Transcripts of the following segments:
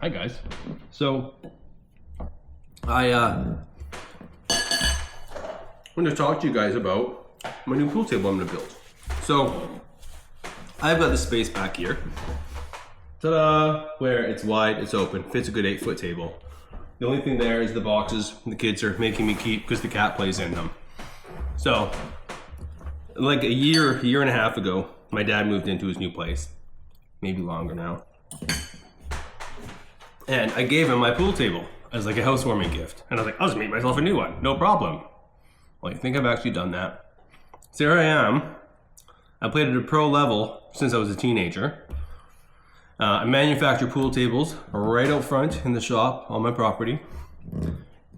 Hi guys. So I want to talk to you guys about my new pool table I'm going to build. So I've got the space back here, ta-da, where it's wide, it's open, fits a good 8-foot table. The only thing there is the boxes the kids are making me keep because the cat plays in them. So like a year and a half ago, my dad moved into his new place, maybe longer now. And I gave him my pool table as like a housewarming gift. And I was like, I'll just make myself a new one, no problem. Well, I think I've actually done that. So here I am. I played at a pro level since I was a teenager. I manufacture pool tables right out front in the shop on my property.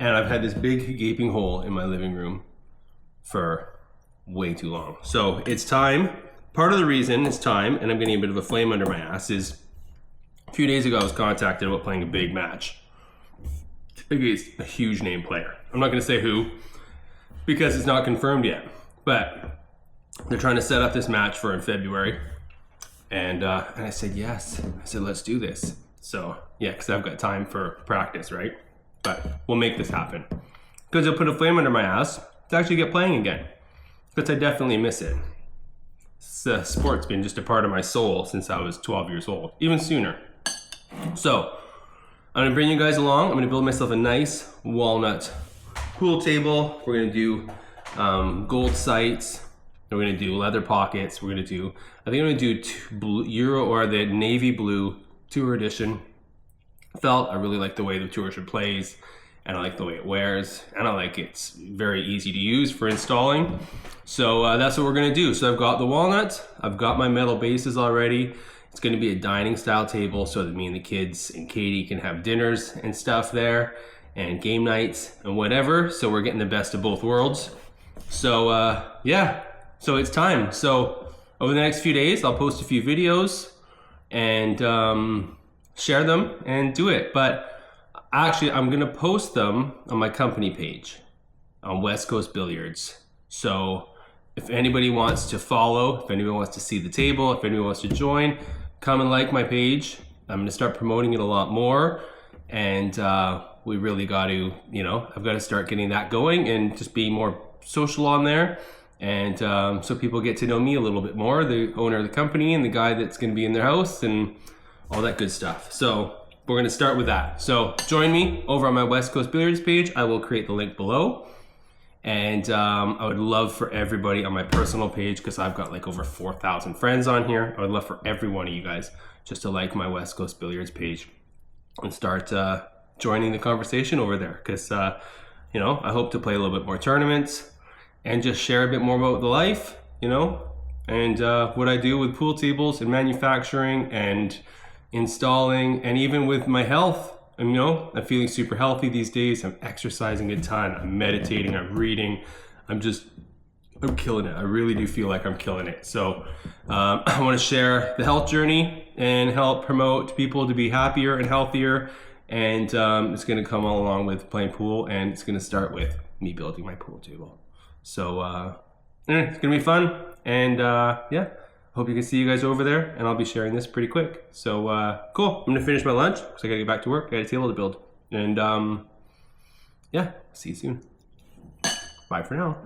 And I've had this big gaping hole in my living room for way too long. So it's time. Part of the reason it's time, and I'm getting a bit of a flame under my ass, is a few days ago I was contacted about playing a big match against a huge name player. I'm not going to say who because it's not confirmed yet, but they're trying to set up this match for in February. And I said yes. I said let's do this. So yeah, because I've got time for practice, right? But we'll make this happen because it'll put a flame under my ass to actually get playing again, because I definitely miss it. Sport's been just a part of my soul since I was 12 years old, even sooner. So I'm gonna bring you guys along. I'm gonna build myself a nice walnut pool table. We're gonna do gold sights. We're gonna do leather pockets. We're gonna do, I think I'm gonna do Euro or the navy blue tour edition felt. I really like the way the tour plays, and I like the way it wears, and I like it's very easy to use for installing. So that's what we're gonna do. So I've got the walnut, I've got my metal bases already. It's gonna be a dining style table so that me and the kids and Katie can have dinners and stuff there, and game nights and whatever. So we're getting the best of both worlds. So yeah, so it's time. So over the next few days, I'll post a few videos and share them and do it. But actually, I'm gonna post them on my company page on West Coast Billiards. So if anybody wants to follow, if anyone wants to see the table, if anyone wants to join, come and like my page. I'm gonna start promoting it a lot more. And we really got to, I've got to start getting that going and just be more social on there. And so people get to know me a little bit more, the owner of the company and the guy that's gonna be in their house and all that good stuff. So we're gonna start with that. So join me over on my West Coast Billiards page. I will create the link below. And I would love for everybody on my personal page, because I've got like over 4,000 friends on here. I would love for every one of you guys just to like my West Coast Billiards page and start joining the conversation over there. Because, I hope to play a little bit more tournaments and just share a bit more about the life, and what I do with pool tables and manufacturing and installing, and even with my health. And, I'm feeling super healthy these days. I'm exercising a ton. I'm meditating. I'm reading. I'm killing it. I really do feel like I'm killing it. So I want to share the health journey and help promote people to be happier and healthier. And it's going to come all along with playing pool. And it's going to start with me building my pool table. So it's going to be fun. And yeah. Hope you can see you guys over there, and I'll be sharing this pretty quick. So cool. I'm gonna finish my lunch because I gotta get back to work. I got a table to build, and yeah, see you soon. Bye for now.